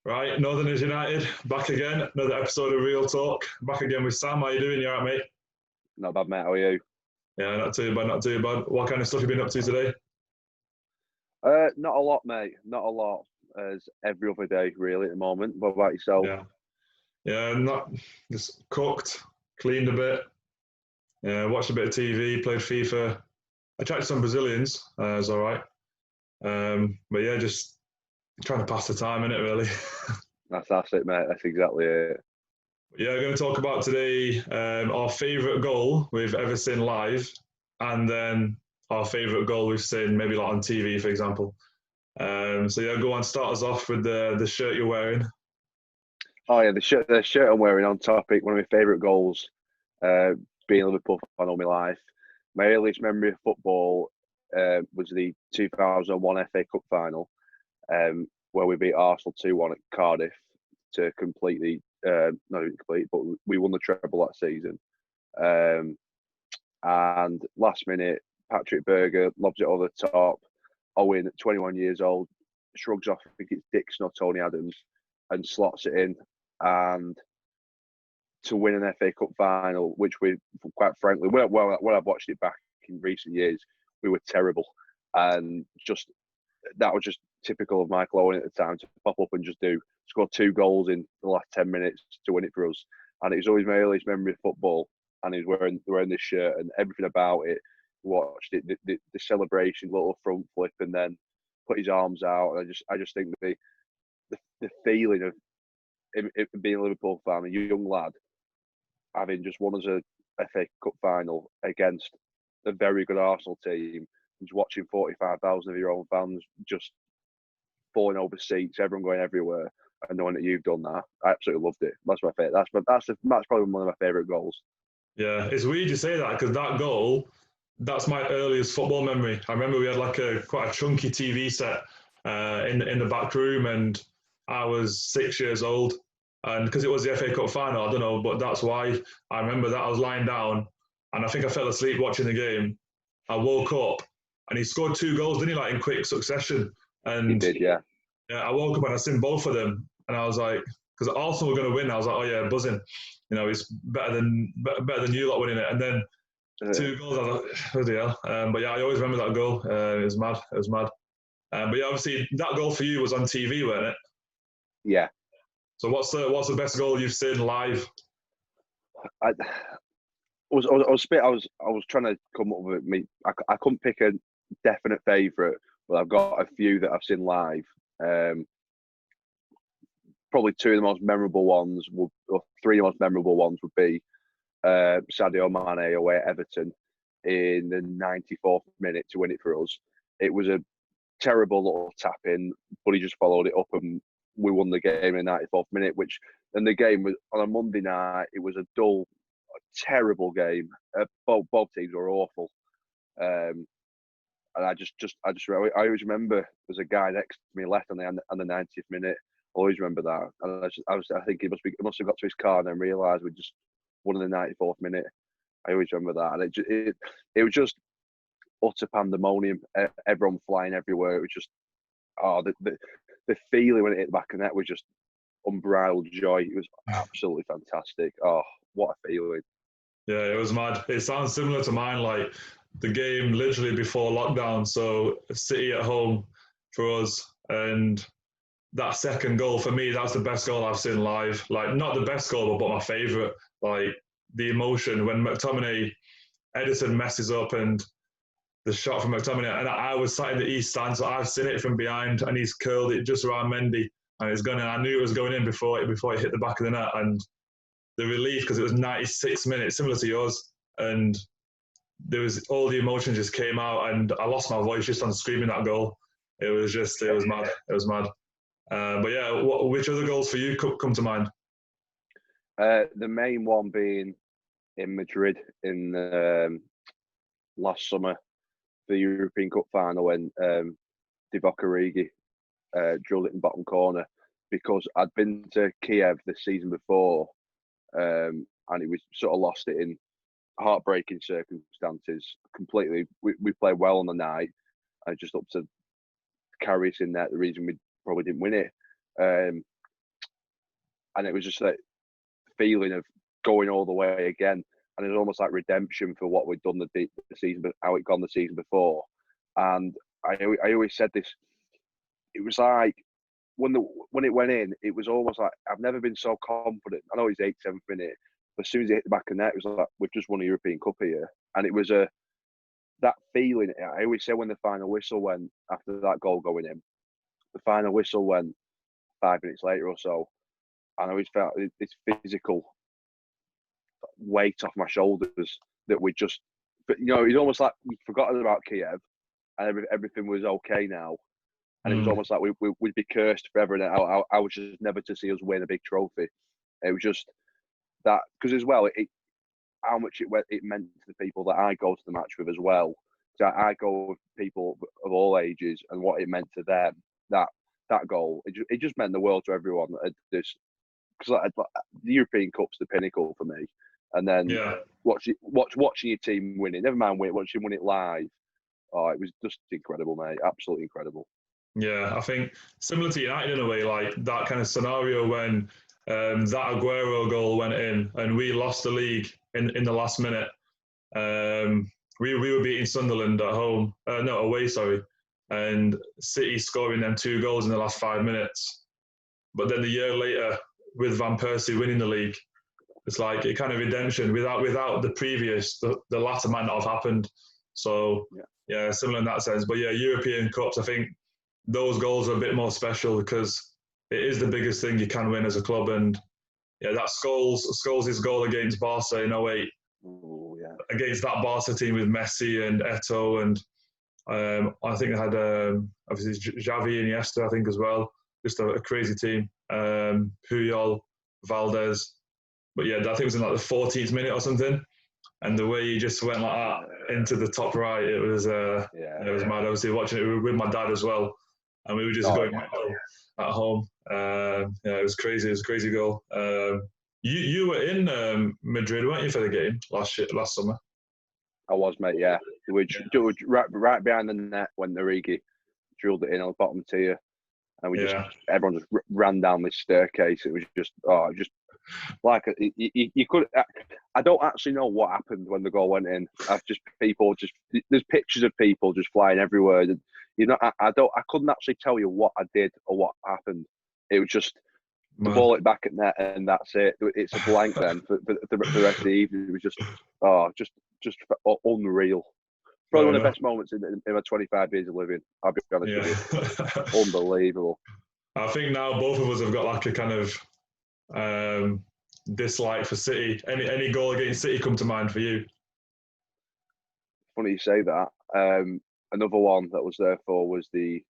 Right, Northerners United, back again. Another episode of Real Talk. Back again with Sam. How you doing? You alright, mate? Not bad, mate. How are you? Yeah, not too bad, not too bad. What kind of stuff you been up to today? Not a lot, mate. Not a lot. As every other day, really, at the moment. What about yourself? Yeah, yeah, not just cooked, cleaned a bit, yeah, watched a bit of TV, played FIFA. I chatted to some Brazilians. It's all right. But yeah, just trying to pass the time in it, really. That's it, mate. That's exactly it. Yeah, we're going to talk about today our favourite goal we've ever seen live, and then our favourite goal we've seen maybe like on TV, for example. So yeah, go on, start us off with the shirt you're wearing. Oh yeah, the shirt I'm wearing on topic. One of my favourite goals. Uh, Being a Liverpool fan all my life. My earliest memory of football was the 2001 FA Cup final, where we beat Arsenal 2-1 at Cardiff to completely, not even complete, but we won the treble that season. Um, and last minute, Patrick Berger lobs it over the top. Owen, at 21 years old, shrugs off, I think it's Dixon or Tony Adams, and slots it in. And to win an FA Cup final, which we, quite frankly, when I've watched it back in recent years, we were terrible. And just that was just typical of Michael Owen at the time, to pop up and just score 2 goals in the last 10 minutes to win it for us. And it was always my earliest memory of football. And he's wearing this shirt and everything about it. Watched it, the celebration, little front flip, and then put his arms out. And I just think the feeling of it being a Liverpool fan, a young lad, having just won as a FA Cup final against a very good Arsenal team, and just watching 45,000 of your own fans just falling over seats, everyone going everywhere, and knowing that you've done that, I absolutely loved it. That's my favorite. That's probably one of my favorite goals. Yeah, it's weird you say that because that goal, that's my earliest football memory. I remember we had like a quite a chunky TV set in the back room, and I was 6 years old, and because it was the FA Cup final, I don't know, but that's why I remember that I was lying down, and I think I fell asleep watching the game. I woke up, and he scored 2 goals, didn't he, like in quick succession? He And did, yeah. yeah, I woke up and I seen both of them, and I was like, because Arsenal were going to win, I was like, oh yeah, buzzing. You know, it's better than you lot winning it. And then Uh, 2 goals, I was like, oh dear. But yeah, I always remember that goal. It was mad. It was mad. But yeah, obviously that goal for you was on TV, wasn't it? yeah. So what's the best goal you've seen live? I, I was trying to come up with me. I couldn't pick a definite favourite, but I've got a few that I've seen live. Um, Probably two of the most memorable ones or three of the most memorable ones would be Sadio Mane away at Everton in the 94th minute to win it for us. It was a terrible little tap in, but he just followed it up and we won the game in the 94th minute. Which then the game was on a Monday night. It was a dull, terrible game. Both teams were awful. Um, and I always remember there's a guy next to me left on the 90th minute. I always remember that, and I think he must have got to his car and then realised we just won in the 94th minute. I always remember that, and it was just utter pandemonium. Everyone flying everywhere. It was just the feeling when it hit the back of the net was just unbridled joy. It was absolutely fantastic. Oh, what a feeling! Yeah, it was mad. It sounds similar to mine, like the game literally before lockdown. So City at home for us, and that second goal for me, that's the best goal I've seen live. Like not the best goal, but my favourite. Like the emotion when McTominay, Edison messes up and the shot from McTominay, and I was sat in the east stand, so I've seen it from behind, and he's curled it just around Mendy, and it's gone in. I knew it was going in before it hit the back of the net, and the relief because it was 96 minutes, similar to yours, and there was all the emotion just came out, and I lost my voice just on screaming that goal. It was mad. It was mad. But yeah, which other goals for you come to mind? The main one being in Madrid in last summer, the European Cup final when Divock Origi drilled it in bottom corner, because I'd been to Kiev the season before, and it was sort of lost it in heartbreaking circumstances completely. We played well on the night, and just up to Karius in there, the reason we probably didn't win it. and it was just that feeling of going all the way again, and it was almost like redemption for what we'd done the season, but how it gone the season before. And I always said this. It was like when it went in, it was almost like I've never been so confident. I know it's 87th minute, but as soon as it hit the back of the net, it was like we've just won a European Cup here, and it was that feeling. I always say when the final whistle went after that goal going in, the final whistle went 5 minutes later or so, and I always felt this physical weight off my shoulders that we just, but it's almost like we'd forgotten about Kiev, and everything was okay now. And it was almost like we'd be cursed forever, and I was just never to see us win a big trophy. It was just that, because as well, how much it meant to the people that I go to the match with as well. So I go with people of all ages, and what it meant to them, that goal, it just meant the world to everyone. Because the European Cup's the pinnacle for me, and then watching your team winning, never mind watching win it live. Oh, it was just incredible, mate! Absolutely incredible. Yeah, I think similar to United in a way, like that kind of scenario when that Aguero goal went in and we lost the league in the last minute. We were beating Sunderland at home, no, away, sorry, and City scoring them 2 goals in the last 5 minutes. But then the year later, with Van Persie winning the league, it's like a kind of redemption. Without the previous, the latter might not have happened. So yeah, similar in that sense. But yeah, European Cups, I think those goals are a bit more special because it is the biggest thing you can win as a club. And yeah, that Scholes' goal against Barca in 08, against that Barca team with Messi and Eto'o, and I think they had obviously Xavi and Iniesta, I think, as well. Just a crazy team. Puyol, Valdez. But yeah, I think it was in like the 14th minute or something. And the way he just went like that into the top right, it was it was mad. Obviously, watching it with my dad as well, and we were just going at home. Yeah, it was crazy. It was a crazy goal. You were in Madrid, weren't you, for the game last summer? I was, mate. Yeah, we were right behind the net when Origi drilled it in on the bottom tier, and we everyone just ran down this staircase. It was just like you could. I don't actually know what happened when the goal went in. There's pictures of people just flying everywhere. I couldn't actually tell you what I did or what happened. It was just the ball it back at net, and that's it. It's a blank then for the rest of the evening. It was just unreal. Probably one of the best moments in my 25 years of living. I'll be honest with you. Unbelievable. I think now both of us have got like a kind of dislike for City. Any goal against City come to mind for you? Funny you say that. Another one that was there for was the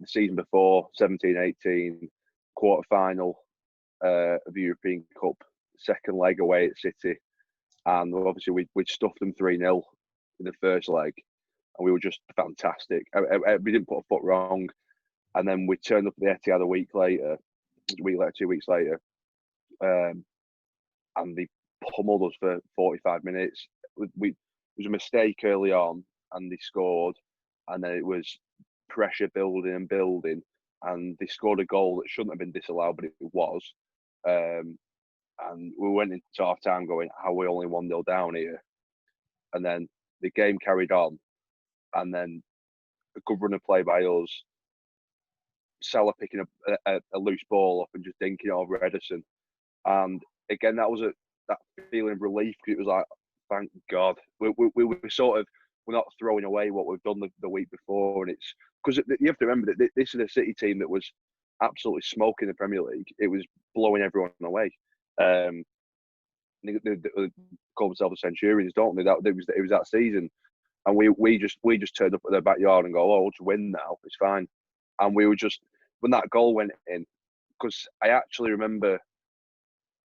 season before, 17-18, quarter-final of the European Cup, second leg away at City. And obviously we'd stuffed them 3-0 in the first leg, and we were just fantastic. We didn't put a foot wrong. And then we turned up at the Etihad 2 weeks later, and they pummeled us for 45 minutes. It was a mistake early on, and they scored, and then it was pressure building, and they scored a goal that shouldn't have been disallowed, but it was. And we went into half time going, how are we only 1-0 down here? And then the game carried on, and then a good run of play by us. Salah picking up a loose ball up and just dinking it over Ederson. And again, that was that feeling of relief, because it was like, thank God. We were sort of, we're not throwing away what we've done the week before. And it's because you have to remember that this is a City team that was absolutely smoking the Premier League. It was blowing everyone away. They call themselves the Centurions, don't they? It was that season, and we just turned up at their backyard and go, oh, we'll just win now, it's fine. And we were just, when that goal went in, because I actually remember,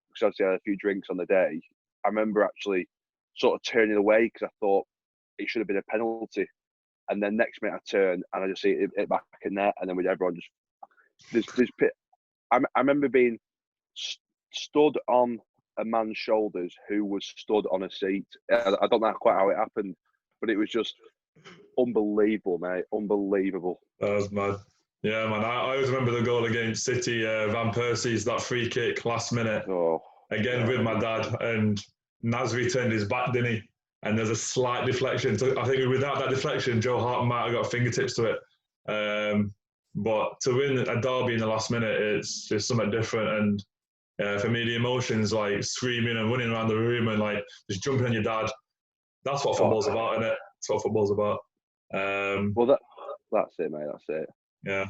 because obviously I had a few drinks on the day, I remember actually sort of turning away because I thought it should have been a penalty. And then next minute I turn and I just see it back in there, and then with everyone just I remember being stood on a man's shoulders who was stood on a seat. I don't know quite how it happened, but it was just unbelievable, mate. Unbelievable. That was mad. Yeah, man. I always remember the goal against City, Van Persie's, that free kick last minute. Oh, Again with my dad, and Nasri turned his back, didn't he? And there's a slight deflection. So I think without that deflection, Joe Hart might have got fingertips to it. But to win a derby in the last minute, it's just something different. And for me, the emotions, like screaming and running around the room and like just jumping on your dad, that's what football's about, isn't it? That's what football's about. Well, that's it, mate. That's it. Yeah,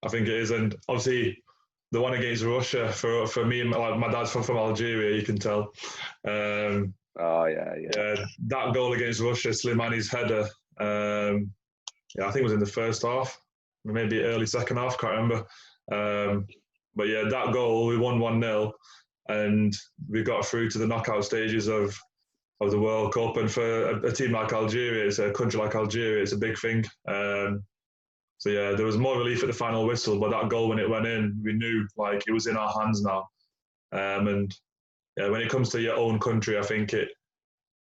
I think it is. And obviously, the one against Russia for me, like my dad's from Algeria, you can tell. Oh yeah. That goal against Russia, Slimani's header. I think it was in the first half, maybe early second half, can't remember. But yeah, that goal, we won 1-0, and we got through to the knockout stages of the World Cup. And for a team like Algeria, it's a country like Algeria, it's a big thing. So yeah, there was more relief at the final whistle, but that goal when it went in, we knew like it was in our hands now. And yeah, when it comes to your own country, I think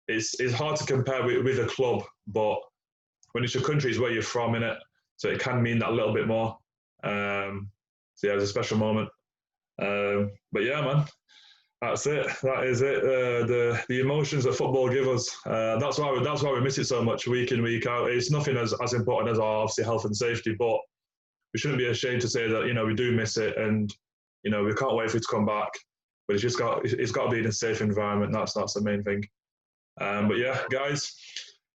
it's hard to compare with a club, but when it's your country, it's where you're from, innit? So it can mean that a little bit more. So yeah, it was a special moment. But yeah, man, that's it. That is it. The emotions that football give us. That's why we miss it so much week in, week out. It's nothing as important as our obviously health and safety, but we shouldn't be ashamed to say that we do miss it, and we can't wait for it to come back. But it's got to be in a safe environment. That's the main thing. But yeah, guys,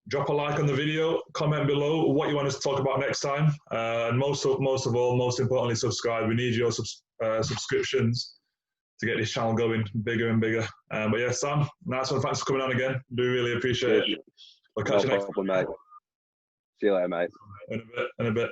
drop a like on the video, comment below what you want us to talk about next time, and most importantly, subscribe. We need your subscriptions to get this channel going bigger and bigger. But yeah, Sam, nice one. Thanks for coming on again. Do really appreciate it. We'll catch you next time, mate. See you later, mate. In a bit.